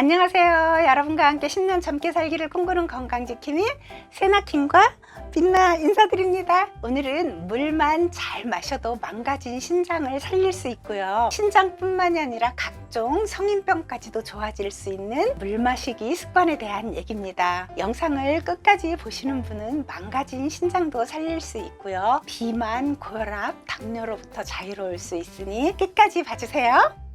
안녕하세요. 여러분과 함께 10년 젊게 살기를 꿈꾸는 건강지킴이 세나킴과 빛나 인사드립니다. 오늘은 물만 잘 마셔도 망가진 신장을 살릴 수 있고요. 신장뿐만이 아니라 각종 성인병까지도 좋아질 수 있는 물 마시기 습관에 대한 얘기입니다. 영상을 끝까지 보시는 분은 망가진 신장도 살릴 수 있고요. 비만, 고혈압, 당뇨로부터 자유로울 수 있으니 끝까지 봐주세요.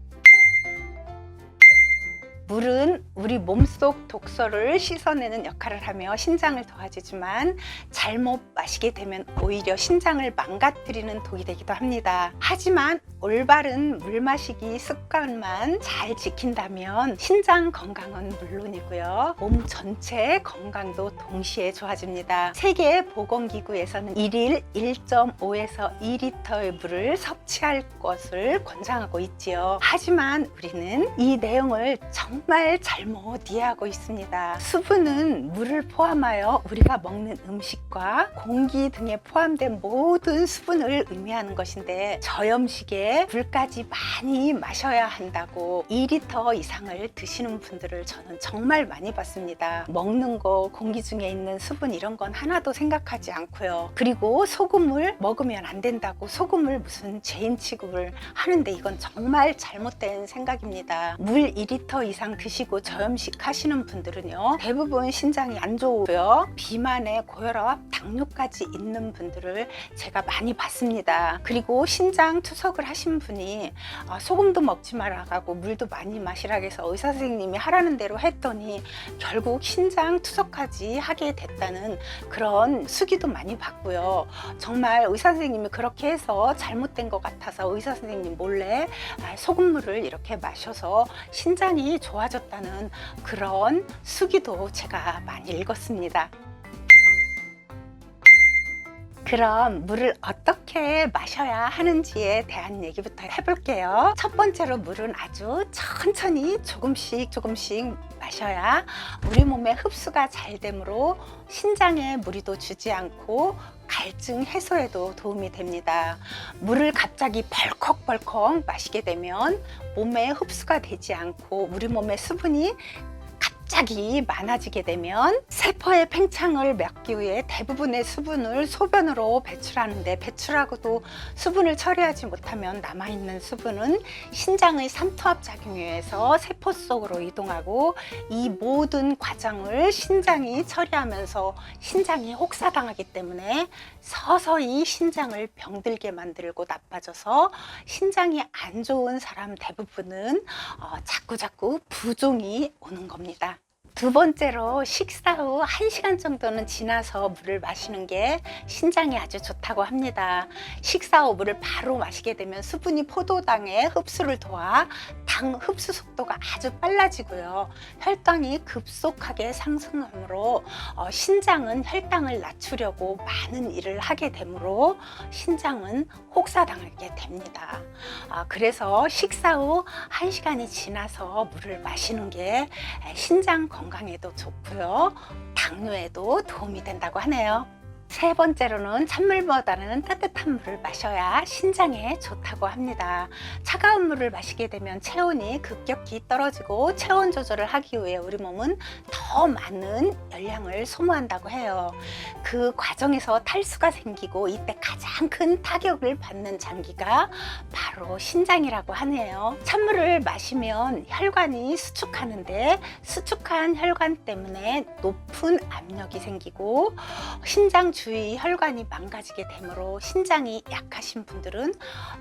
물은 우리 몸속 독소를 씻어내는 역할을 하며 신장을 도와주지만 잘못 마시게 되면 오히려 신장을 망가뜨리는 독이 되기도 합니다. 하지만 올바른 물 마시기 습관만 잘 지킨다면 신장 건강은 물론이고요. 몸 전체 건강도 동시에 좋아집니다. 세계보건기구에서는 일일 1.5에서 2리터의 물을 섭취할 것을 권장하고 있지요. 하지만 우리는 이 내용을 정말 잘못 이해하고 있습니다. 수분은 물을 포함하여 우리가 먹는 음식과 공기 등에 포함된 모든 수분을 의미하는 것인데 저염식에 물까지 많이 마셔야 한다고 2리터 이상을 드시는 분들을 저는 정말 많이 봤습니다. 먹는 거, 공기 중에 있는 수분 이런 건 하나도 생각하지 않고요. 그리고 소금을 먹으면 안 된다고 소금을 무슨 죄인 취급을 하는데 이건 정말 잘못된 생각입니다. 물 2리터 이상 드시고 저염식 하시는 분들은요 대부분 신장이 안 좋고요. 비만에 고혈압, 당뇨까지 있는 분들을 제가 많이 봤습니다. 그리고 신장 투석을 하신 분이 소금도 먹지 말라고 물도 많이 마시라고 해서 의사 선생님이 하라는 대로 했더니 결국 신장 투석까지 하게 됐다는 그런 수기도 많이 봤고요. 정말 의사 선생님이 그렇게 해서 잘못된 것 같아서 의사 선생님 몰래 소금물을 이렇게 마셔서 신장이 좋아졌다는 그런 수기도 제가 많이 읽었습니다. 그럼 물을 어떻게 마셔야 하는지에 대한 얘기부터 해볼게요. 첫 번째로 물은 아주 천천히 조금씩 마셔야 우리 몸에 흡수가 잘 되므로 신장에 무리도 주지 않고 갈증 해소에도 도움이 됩니다. 물을 갑자기 벌컥벌컥 마시게 되면 몸에 흡수가 되지 않고 우리 몸의 수분이 갑자기 많아지게 되면 세포의 팽창을 막기 위해 대부분의 수분을 소변으로 배출하는데 배출하고도 수분을 처리하지 못하면 남아있는 수분은 신장의 삼투압 작용에 의해서 세포 속으로 이동하고 이 모든 과정을 신장이 처리하면서 신장이 혹사당하기 때문에 서서히 신장을 병들게 만들고 나빠져서 신장이 안 좋은 사람 대부분은 자꾸자꾸 부종이 오는 겁니다. 두 번째로 식사 후 1시간 정도는 지나서 물을 마시는 게 신장에 아주 좋다고 합니다. 식사 후 물을 바로 마시게 되면 수분이 포도당에 흡수를 도와 당 흡수 속도가 아주 빨라지고요. 혈당이 급속하게 상승하므로 신장은 혈당을 낮추려고 많은 일을 하게 되므로 신장은 혹사당하게 됩니다. 그래서 식사 후 1시간이 지나서 물을 마시는 게 신장 건강에도 좋고요. 당뇨에도 도움이 된다고 하네요. 세 번째로는 찬물보다는 따뜻한 물을 마셔야 신장에 좋다고 합니다. 차가운 물을 마시게 되면 체온이 급격히 떨어지고 체온 조절을 하기 위해 우리 몸은 더 많은 열량을 소모한다고 해요. 그 과정에서 탈수가 생기고 이때 가장 큰 타격을 받는 장기가 바로 신장이라고 하네요. 찬물을 마시면 혈관이 수축하는데 수축한 혈관 때문에 높은 압력이 생기고 신장 주위 혈관이 망가지게 되므로 신장이 약하신 분들은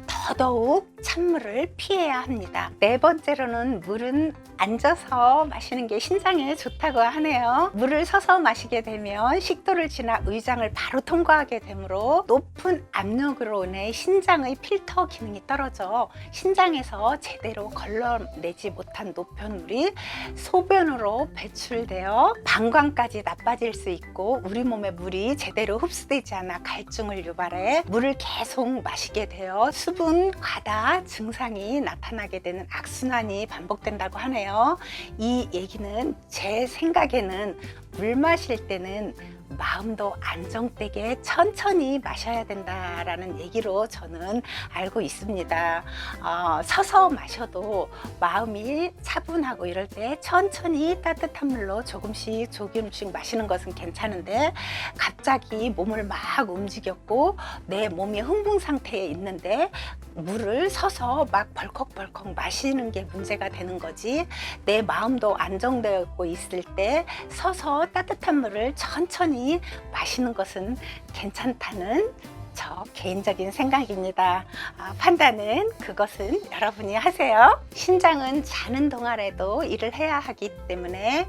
더더욱 찬물을 피해야 합니다. 네 번째로는 물은 앉아서 마시는 게 신장에 좋다고 하네요. 물을 서서 마시게 되면 식도를 지나 의장을 바로 통과하게 되므로 높은 압력으로 인해 신장의 필터 기능이 떨어져 신장에서 제대로 걸러내지 못한 노폐물이 소변으로 배출되어 방광까지 나빠질 수 있고 우리 몸에 물이 제대로 흡수되지 않아 갈증을 유발해 물을 계속 마시게 되어 수분 과다 증상이 나타나게 되는 악순환이 반복된다고 하네요. 이 얘기는 제 생각에는 물 마실 때는 마음도 안정되게 천천히 마셔야 된다라는 얘기로 저는 알고 있습니다. 서서 마셔도 마음이 차분하고 이럴 때 천천히 따뜻한 물로 조금씩 마시는 것은 괜찮은데, 갑자기 몸을 막 움직였고 내 몸이 흥분 상태에 있는데 물을 서서 막 벌컥벌컥 마시는 게 문제가 되는 거지, 내 마음도 안정되고 있을 때 서서 따뜻한 물을 천천히 마시는 것은 괜찮다는 저 개인적인 생각입니다. 판단은 그것은 여러분이 하세요. 신장은 자는 동안에도 일을 해야 하기 때문에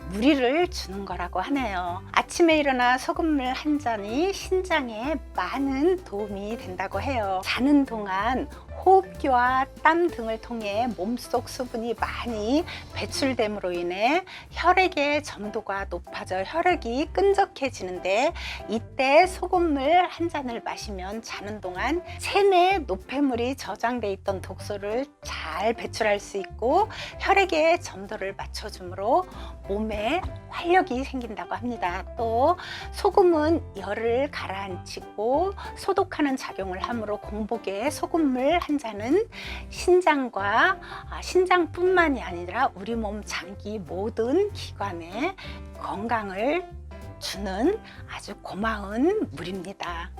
무리를 주는 거라고 하네요. 아침에 일어나 소금물 한 잔이 신장에 많은 도움이 된다고 해요. 자는 동안 호흡기와 땀 등을 통해 몸속 수분이 많이 배출됨으로 인해 혈액의 점도가 높아져 혈액이 끈적해지는데, 이때 소금물 한 잔을 마시면 자는 동안 체내 노폐물이 저장돼 있던 독소를 잘 배출할 수 있고 혈액의 점도를 맞춰주므로 몸에 활력이 생긴다고 합니다. 또 소금은 열을 가라앉히고 소독하는 작용을 하므로 공복에 소금물 한 잔은 신장뿐만이 아니라 우리 몸 장기 모든 기관에 건강을 주는 아주 고마운 물입니다.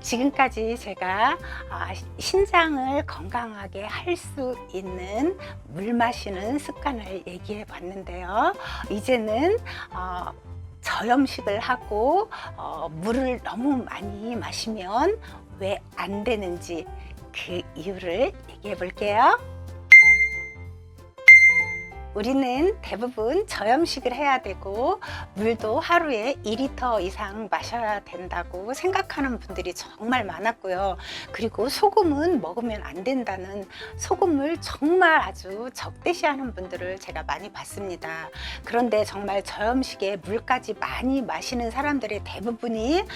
지금까지 제가 신장을 건강하게 할 수 있는 물 마시는 습관을 얘기해 봤는데요. 이제는 저염식을 하고 물을 너무 많이 마시면 왜 안 되는지 그 이유를 얘기해 볼게요. 우리는 대부분 저염식을 해야 되고 물도 하루에 2리터 이상 마셔야 된다고 생각하는 분들이 정말 많았고요. 그리고 소금은 먹으면 안 된다는 소금을 정말 아주 적대시하는 분들을 제가 많이 봤습니다. 그런데 정말 저염식에 물까지 많이 마시는 사람들의 대부분이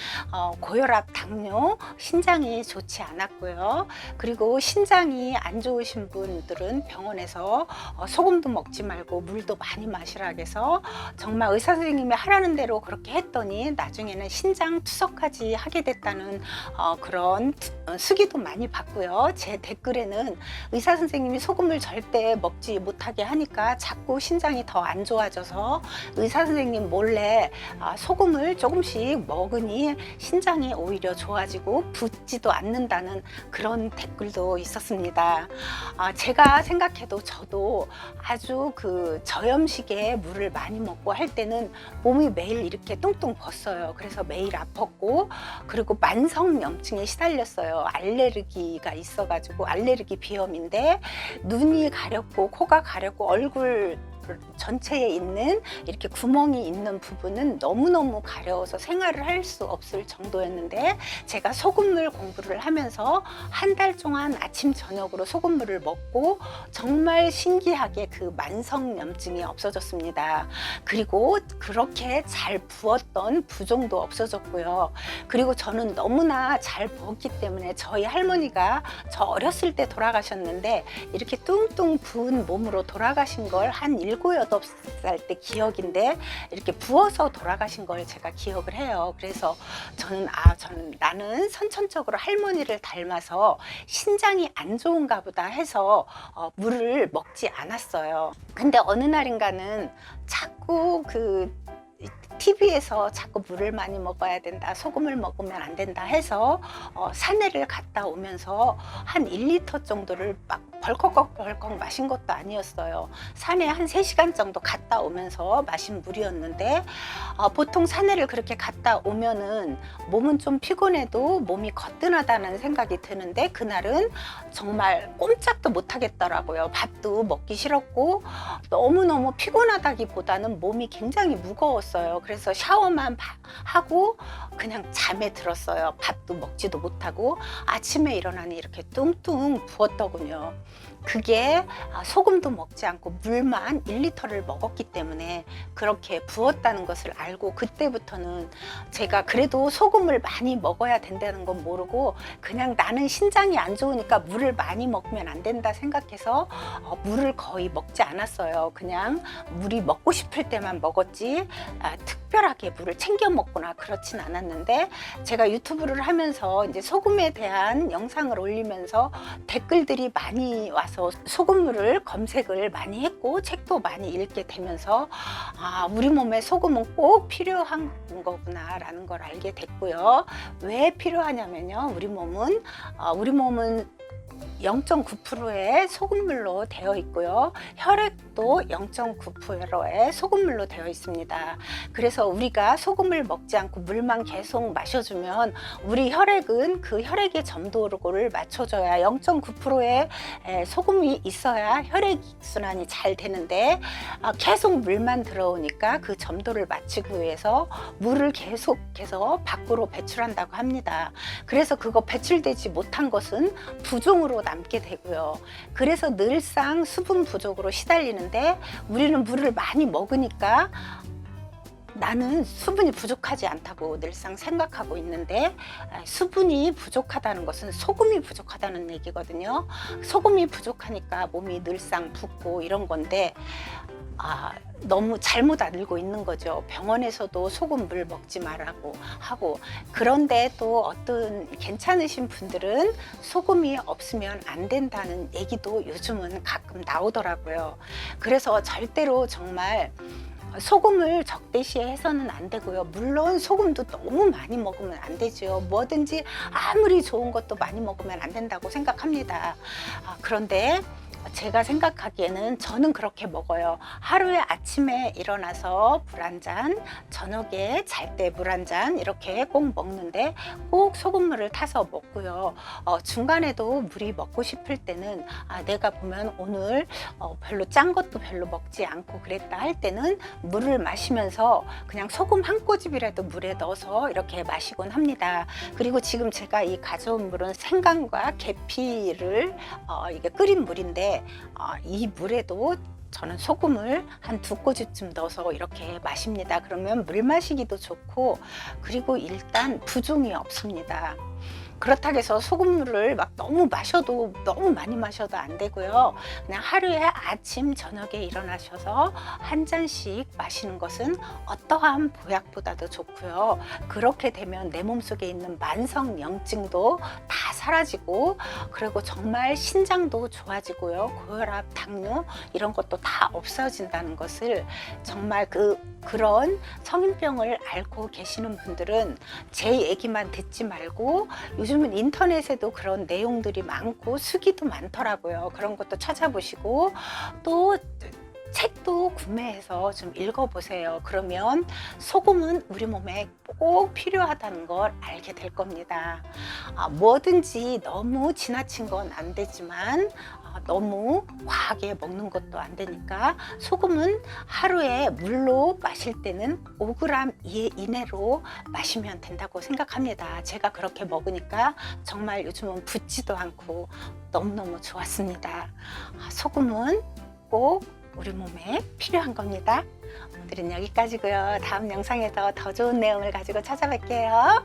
고혈압, 당뇨, 신장이 좋지 않았고요. 그리고 신장이 안 좋으신 분들은 병원에서 소금도 먹지 말고 물도 많이 마시라 해서 정말 의사 선생님이 하라는 대로 그렇게 했더니 나중에는 신장 투석까지 하게 됐다는 그런 수기도 많이 받고요. 제 댓글에는 의사 선생님이 소금을 절대 먹지 못하게 하니까 자꾸 신장이 더 안 좋아져서 의사 선생님 몰래 소금을 조금씩 먹으니 신장이 오히려 좋아지고 붓지도 않는다는 그런 댓글도 있었습니다. 제가 생각해도 저도 아주 그 저염식에 물을 많이 먹고 할 때는 몸이 매일 이렇게 뚱뚱 벗어요. 그래서 매일 아팠고, 그리고 만성염증에 시달렸어요. 알레르기가 있어가지고, 알레르기 비염인데 눈이 가렵고 코가 가렵고 얼굴 전체에 있는 이렇게 구멍이 있는 부분은 너무너무 가려워서 생활을 할 수 없을 정도였는데, 제가 소금물 공부를 하면서 한 달 동안 아침 저녁으로 소금물을 먹고 정말 신기하게 그 만성염증이 없어졌습니다. 그리고 그렇게 잘 부었던 부종도 없어졌고요. 그리고 저는 너무나 잘 부었기 때문에 저희 할머니가 저 어렸을 때 돌아가셨는데 이렇게 뚱뚱 부은 몸으로 돌아가신 걸 한 7, 8살 때 기억인데 이렇게 부어서 돌아가신 걸 제가 기억을 해요. 그래서 나는 선천적으로 할머니를 닮아서 신장이 안 좋은가 보다 해서 물을 먹지 않았어요. 근데 어느 날인가는 자꾸 TV에서 자꾸 물을 많이 먹어야 된다, 소금을 먹으면 안 된다 해서 산에를 갔다 오면서 한 1리터 정도를 막 벌컥벌컥 마신 것도 아니었어요. 산에 한 3시간 정도 갔다 오면서 마신 물이었는데, 보통 산에를 그렇게 갔다 오면은 몸은 좀 피곤해도 몸이 거뜬하다는 생각이 드는데, 그날은 정말 꼼짝도 못 하겠더라고요. 밥도 먹기 싫었고 너무너무 피곤하다기보다는 몸이 굉장히 무거웠어요. 그래서 그래서 샤워만 하고 그냥 잠에 들었어요. 밥도 먹지도 못하고 아침에 일어나니 이렇게 뚱뚱 부었더군요. 그게 소금도 먹지 않고 물만 1리터를 먹었기 때문에 그렇게 부었다는 것을 알고, 그때부터는 제가 그래도 소금을 많이 먹어야 된다는 건 모르고 그냥 나는 신장이 안 좋으니까 물을 많이 먹으면 안 된다 생각해서 물을 거의 먹지 않았어요. 그냥 물이 먹고 싶을 때만 먹었지 특별하게 물을 챙겨 먹거나 그렇진 않았는데, 제가 유튜브를 하면서 이제 소금에 대한 영상을 올리면서 댓글들이 많이 와서 소금물을 검색을 많이 했고 책도 많이 읽게 되면서 우리 몸에 소금은 꼭 필요한 거구나 라는 걸 알게 됐고요. 왜 필요하냐면요, 우리 몸은 0.9%의 소금물로 되어 있고요. 혈액도 0.9%의 소금물로 되어 있습니다. 그래서 우리가 소금을 먹지 않고 물만 계속 마셔주면 우리 혈액은 그 혈액의 점도를 맞춰줘야 0.9%의 소금이 있어야 혈액순환이 잘 되는데, 계속 물만 들어오니까 그 점도를 맞추기 위해서 물을 계속해서 밖으로 배출한다고 합니다. 그래서 그거 배출되지 못한 것은 부종으로 남게 되고요. 그래서 늘상 수분 부족으로 시달리는데, 우리는 물을 많이 먹으니까 나는 수분이 부족하지 않다고 늘상 생각하고 있는데, 수분이 부족하다는 것은 소금이 부족하다는 얘기거든요. 소금이 부족하니까 몸이 늘상 붓고 이런 건데 너무 잘못 알고 있는 거죠. 병원에서도 소금물 먹지 말라고 하고, 그런데 또 어떤 괜찮으신 분들은 소금이 없으면 안 된다는 얘기도 요즘은 가끔 나오더라고요. 그래서 절대로 정말 소금을 적대시에 해서는 안 되고요. 물론 소금도 너무 많이 먹으면 안 되죠. 뭐든지 아무리 좋은 것도 많이 먹으면 안 된다고 생각합니다. 그런데 제가 생각하기에는 저는 그렇게 먹어요. 하루에 아침에 일어나서 물 한 잔, 저녁에 잘 때 물 한 잔 이렇게 꼭 먹는데 꼭 소금물을 타서 먹고요. 중간에도 물이 먹고 싶을 때는 내가 보면 오늘 별로 짠 것도 별로 먹지 않고 그랬다 할 때는 물을 마시면서 그냥 소금 한 꼬집이라도 물에 넣어서 이렇게 마시곤 합니다. 그리고 지금 제가 이 가져온 물은 생강과 계피를 이게 끓인 물인데, 이 물에도 저는 소금을 한 2꼬집쯤 넣어서 이렇게 마십니다. 그러면 물 마시기도 좋고, 그리고 일단 부종이 없습니다. 그렇다고 해서 소금물을 막 너무 많이 마셔도 안 되고요. 그냥 하루에 아침 저녁에 일어나셔서 한 잔씩 마시는 것은 어떠한 보약보다도 좋고요. 그렇게 되면 내 몸속에 있는 만성염증도 다 사라지고, 그리고 정말 신장도 좋아지고요. 고혈압, 당뇨 이런 것도 다 없어진다는 것을, 정말 그런 성인병을 앓고 계시는 분들은 제 얘기만 듣지 말고, 요즘은 인터넷에도 그런 내용들이 많고 수기도 많더라고요. 그런 것도 찾아보시고 또 책도 구매해서 좀 읽어보세요. 그러면 소금은 우리 몸에 꼭 필요하다는 걸 알게 될 겁니다. 뭐든지 너무 지나친 건 안 되지만 너무 과하게 먹는 것도 안 되니까 소금은 하루에 물로 마실 때는 5g 이내로 마시면 된다고 생각합니다. 제가 그렇게 먹으니까 정말 요즘은 붓지도 않고 너무너무 좋았습니다. 소금은 꼭 우리 몸에 필요한 겁니다. 오늘은 여기까지고요. 다음 영상에서 더 좋은 내용을 가지고 찾아뵐게요.